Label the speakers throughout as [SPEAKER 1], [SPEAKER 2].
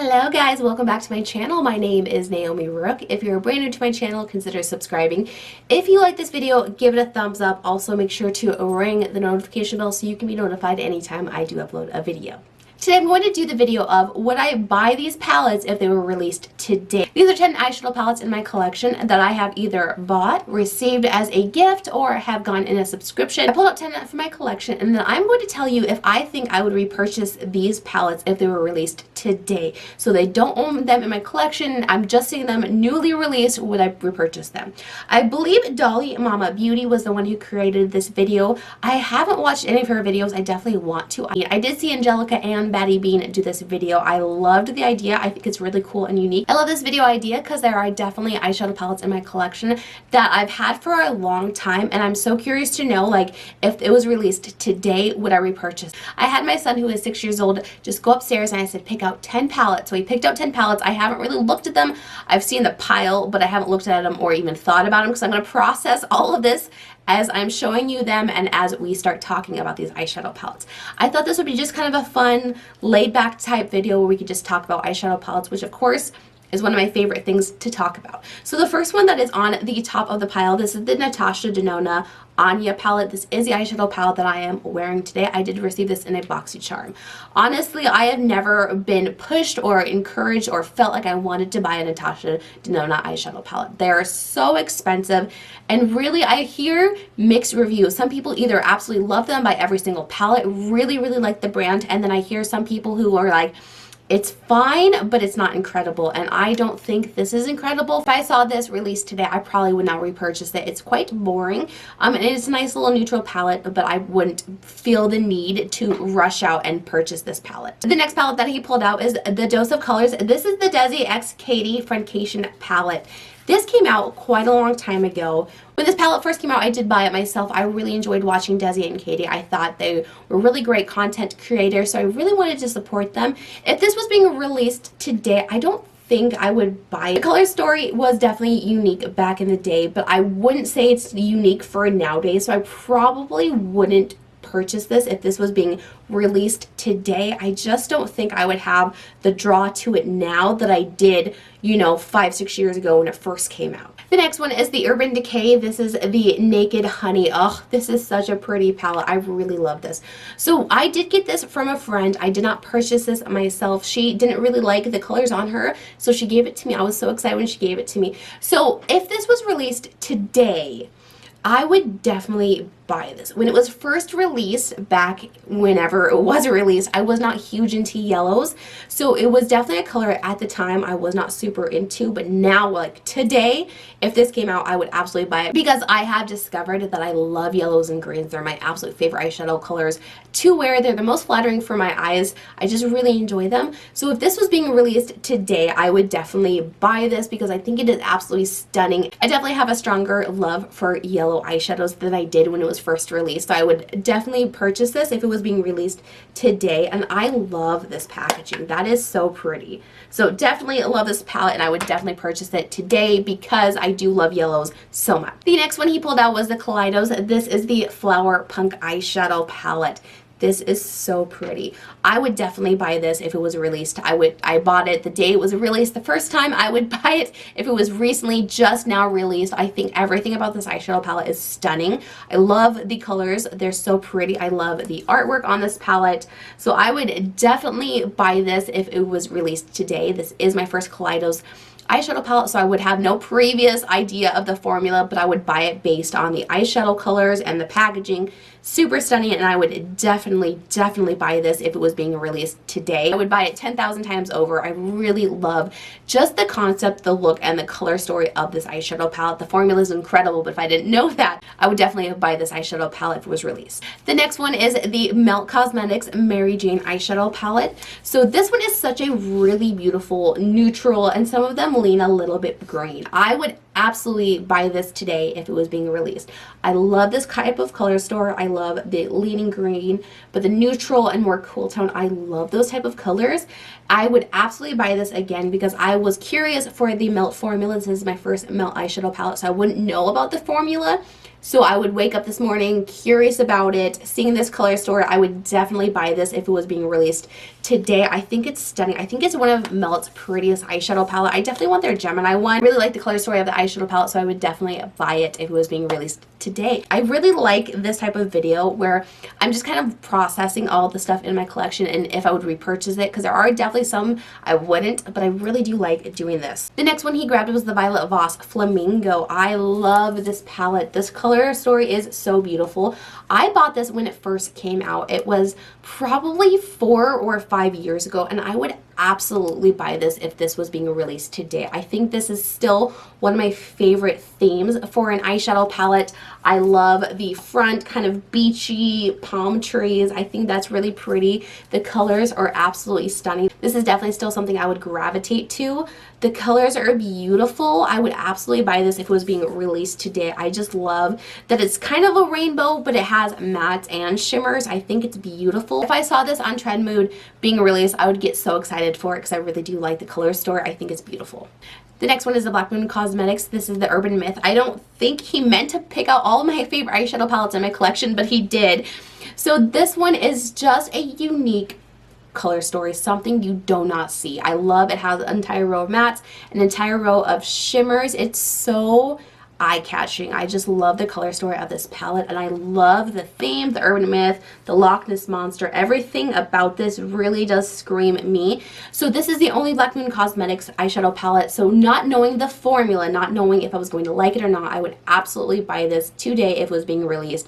[SPEAKER 1] Hello guys, welcome back to my channel. My name is Naomi Rook. If you're brand new to my channel, consider subscribing. If you like this video, give it a thumbs up. Also make sure to ring the notification bell so you can be notified anytime I do upload a video. Today I'm going to do the video of would I buy these palettes if they were released today. These are 10 eyeshadow palettes in my collection that I have either bought, received as a gift, or have gone in a subscription. I pulled out 10 from my collection and then I'm going to tell you if I think I would repurchase these palettes if they were released today. So they don't own them in my collection, I'm just seeing them newly released, would I repurchase them? I believe Dolly Momma Beauty was the one who created this video. I haven't watched any of her videos, I definitely want to. I did see Angelica and Batty Bean do this video. I loved the idea. I think it's really cool and unique. I love this video idea because there are definitely eyeshadow palettes in my collection that I've had for a long time, and I'm so curious to know, like, if it was released today, would I repurchase? I had my son, who is 6 years old, just go upstairs and I said pick out 10 palettes. So he picked out 10 palettes. I haven't really looked at them. I've seen the pile, but I haven't looked at them or even thought about them because I'm going to process all of this as I'm showing you them and as we start talking about these eyeshadow palettes. I thought this would be just kind of a fun, laid-back type video where we could just talk about eyeshadow palettes, which of course is one of my favorite things to talk about. So the first one that is on the top of the pile, this is the Natasha Denona Anya palette. This is the eyeshadow palette that I am wearing today. I did receive this in a BoxyCharm. Honestly, I have never been pushed or encouraged or felt like I wanted to buy a Natasha Denona eyeshadow palette. They are so expensive, and really I hear mixed reviews. Some people either absolutely love them, buy every single palette, really like the brand, and then I hear some people who are like, it's fine, but it's not incredible, and I don't think this is incredible. If I saw this released today, I probably would not repurchase it. It's quite boring, and it's a nice little neutral palette, but I wouldn't feel the need to rush out and purchase this palette. The next palette that he pulled out is the Dose of Colors. This is the Desi x Katie Friendcation palette. This came out quite a long time ago. When this palette first came out, I did buy it myself. I really enjoyed watching Desi and Katie. I thought they were really great content creators, so I really wanted to support them. If this was being released today, I don't think I would buy it. The color story was definitely unique back in the day, but I wouldn't say it's unique for nowadays, so I probably wouldn't purchase this if this was being released today. I just don't think I would have the draw to it now that I did, you know, 5-6 years ago when it first came out. The next one is the Urban Decay. This is the Naked Honey. Oh, this is such a pretty palette. I really love this. So I did get this from a friend. I did not purchase this myself. She didn't really like the colors on her, so she gave it to me. I was so excited when she gave it to me. So if this was released today, I would definitely buy this. When it was first released, back whenever it was released, I was not huge into yellows, so it was definitely a color at the time I was not super into, but now, like today, if this came out, I would absolutely buy it because I have discovered that I love yellows and greens. They're my absolute favorite eyeshadow colors to wear. They're the most flattering for my eyes. I just really enjoy them. So if this was being released today, I would definitely buy this because I think it is absolutely stunning. I definitely have a stronger love for yellow eyeshadows than I did when it was first released, so I would definitely purchase this if it was being released today. And I love this packaging. That is so pretty. So definitely love this palette, and I would definitely purchase it today because I do love yellows so much. The next one he pulled out was the Kelidoes. This is the Flower Punk eyeshadow palette. This is so pretty. I would definitely buy this if it was released. I bought it the day it was released the first time. I would buy it if it was recently just now released. I think everything about this eyeshadow palette is stunning. I love the colors. They're so pretty. I love the artwork on this palette. So I would definitely buy this if it was released today. This is my first Kelidoes eyeshadow palette, so I would have no previous idea of the formula, but I would buy it based on the eyeshadow colors and the packaging. Super stunning, and I would definitely buy this if it was being released today. I would buy it 10,000 times over. I really love just the concept, the look, and the color story of this eyeshadow palette. The formula is incredible, but if I didn't know that, I would definitely buy this eyeshadow palette if it was released. The next one is the Melt Cosmetics Mary Jane eyeshadow palette. So this one is such a really beautiful neutral, and some of them lean a little bit green. I would absolutely buy this today if it was being released. I love this type of color store. I love the leaning green, but the neutral and more cool tone, I love those type of colors. I would absolutely buy this again because I was curious for the Melt formula. This is my first Melt eyeshadow palette, so I wouldn't know about the formula. So I would wake up this morning curious about it, seeing this color story. I would definitely buy this if it was being released today. I think it's stunning. I think it's one of Melt's prettiest eyeshadow palette. I definitely want their Gemini one. I really like the color story of the eyeshadow palette, so I would definitely buy it if it was being released today. I really like this type of video where I'm just kind of processing all the stuff in my collection and if I would repurchase it, because there are definitely some I wouldn't, but I really do like doing this. The next one he grabbed was the Violet Voss Flamingo. I love this palette. This color story is so beautiful. I bought this when it first came out. It was probably 4 or 5 years ago, and I would absolutely buy this if this was being released today. I think this is still one of my favorite themes for an eyeshadow palette. I love the front kind of beachy palm trees. I think that's really pretty. The colors are absolutely stunning. This is definitely still something I would gravitate to. The colors are beautiful. I would absolutely buy this if it was being released today. I just love that it's kind of a rainbow, but it has mattes and shimmers. I think it's beautiful. If I saw this on Trend Mood being released, I would get so excited for it because I really do like the color story. I think it's beautiful. The next one is the Black Moon Cosmetics. This is the Urban Myth. I don't think he meant to pick out all of my favorite eyeshadow palettes in my collection, but he did. So this one is just a unique color story, something you do not see. I love it. Has an entire row of mattes, an entire row of shimmers. It's so eye-catching. I just love the color story of this palette, and I love the theme, the Urban Myth, the Loch Ness Monster. Everything about this really does scream me. So this is the only Black Moon Cosmetics eyeshadow palette, so not knowing the formula, not knowing if I was going to like it or not, I would absolutely buy this today if it was being released.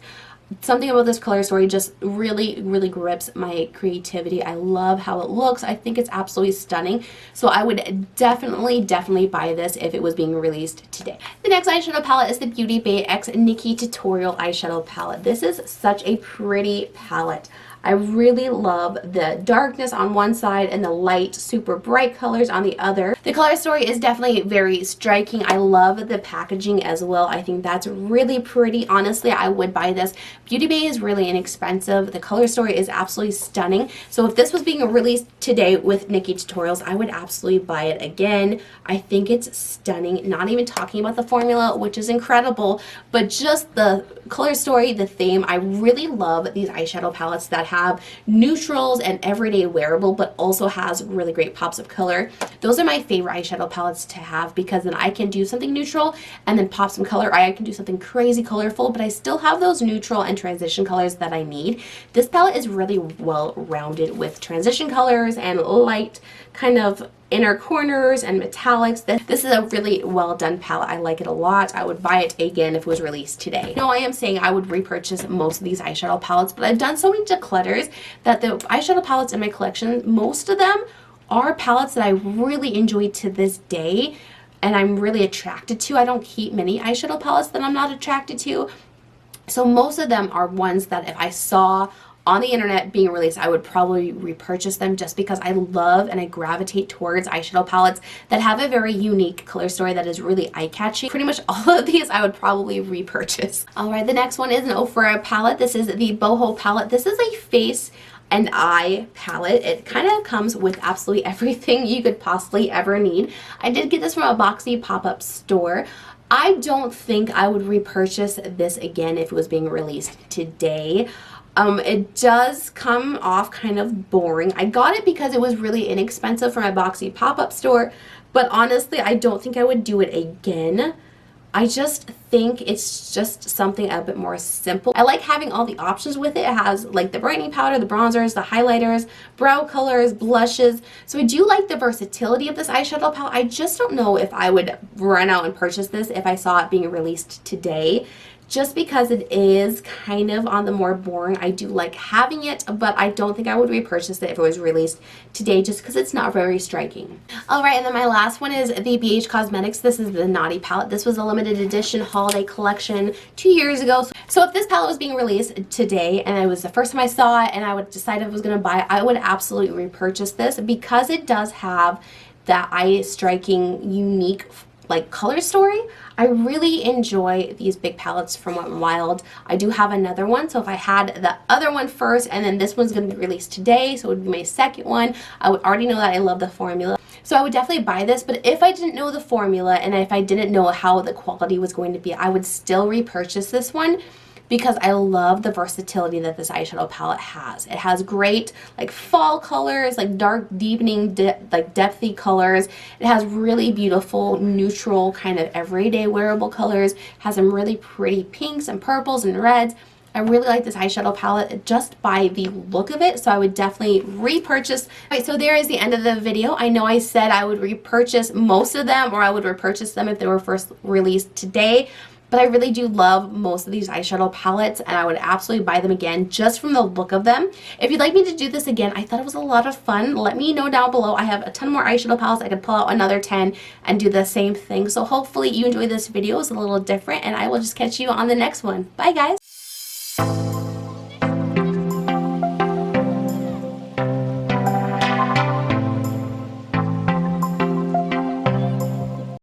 [SPEAKER 1] Something about this color story just really, really grips my creativity. I love how it looks. I think it's absolutely stunning. So I would definitely buy this if it was being released today. The next eyeshadow palette is the Beauty Bay X Nikkie Tutorial Eyeshadow Palette. This is such a pretty palette. I really love the darkness on one side and the light, super bright colors on the other. The color story is definitely very striking. I love the packaging as well. I think that's really pretty. Honestly, I would buy this. Beauty Bay is really inexpensive. The color story is absolutely stunning. So if this was being released today with Nikkie Tutorials, I would absolutely buy it again. I think it's stunning. Not even talking about the formula, which is incredible, but just the color story, the theme. I really love these eyeshadow palettes that have neutrals and everyday wearable, but also has really great pops of color. Those are my favorite eyeshadow palettes to have, because then I can do something neutral and then pop some color. I can do something crazy colorful, but I still have those neutral and transition colors that I need. This palette is really well rounded with transition colors and light kind of inner corners and metallics. This is a really well done palette. I like it a lot. I would buy it again if it was released today. No, I am saying I would repurchase most of these eyeshadow palettes, but I've done so many declutters that the eyeshadow palettes in my collection, most of them are palettes that I really enjoy to this day and I'm really attracted to. I don't keep many eyeshadow palettes that I'm not attracted to. So most of them are ones that if I saw on the internet being released, I would probably repurchase them just because I love and I gravitate towards eyeshadow palettes that have a very unique color story that is really eye-catching. Pretty much all of these I would probably repurchase. Alright, the next one is an Ofra palette. This is the Boho palette. This is a face and eye palette. It kind of comes with absolutely everything you could possibly ever need. I did get this from a boxy pop-up store. I don't think I would repurchase this again if it was being released today. It does come off kind of boring. I got it because it was really inexpensive from a boxy pop-up store, but honestly, I don't think I would do it again. I just think it's just something a bit more simple. I like having all the options with it. It has like the brightening powder, the bronzers, the highlighters, brow colors, blushes. So I do like the versatility of this eyeshadow palette. I just don't know if I would run out and purchase this if I saw it being released today. Just because it is kind of on the more boring. I do like having it, but I don't think I would repurchase it if it was released today just because it's not very striking. Alright, and then my last one is the BH Cosmetics. This is the Naughty palette. This was a limited edition holiday collection 2 years ago. So if this palette was being released today and it was the first time I saw it and I would decide if I was going to buy it, I would absolutely repurchase this because it does have that eye-striking, unique like color story. I really enjoy these big palettes from Wet n Wild. I do have another one, so if I had the other one first and then this one's going to be released today, so it would be my second one, I would already know that I love the formula. So I would definitely buy this, but if I didn't know the formula and if I didn't know how the quality was going to be, I would still repurchase this one because I love the versatility that this eyeshadow palette has. It has great like fall colors, like dark deepening like depthy colors. It has really beautiful neutral kind of everyday wearable colors. It has some really pretty pinks and purples and reds. I really like this eyeshadow palette just by the look of it, so I would definitely repurchase. Alright, so there is the end of the video. I know I said I would repurchase most of them, or I would repurchase them if they were first released today, but I really do love most of these eyeshadow palettes, and I would absolutely buy them again just from the look of them. If you'd like me to do this again, I thought it was a lot of fun. Let me know down below. I have a ton more eyeshadow palettes. I could pull out another 10 and do the same thing. So hopefully you enjoyed this video. It's a little different, and I will just catch you on the next one. Bye, guys.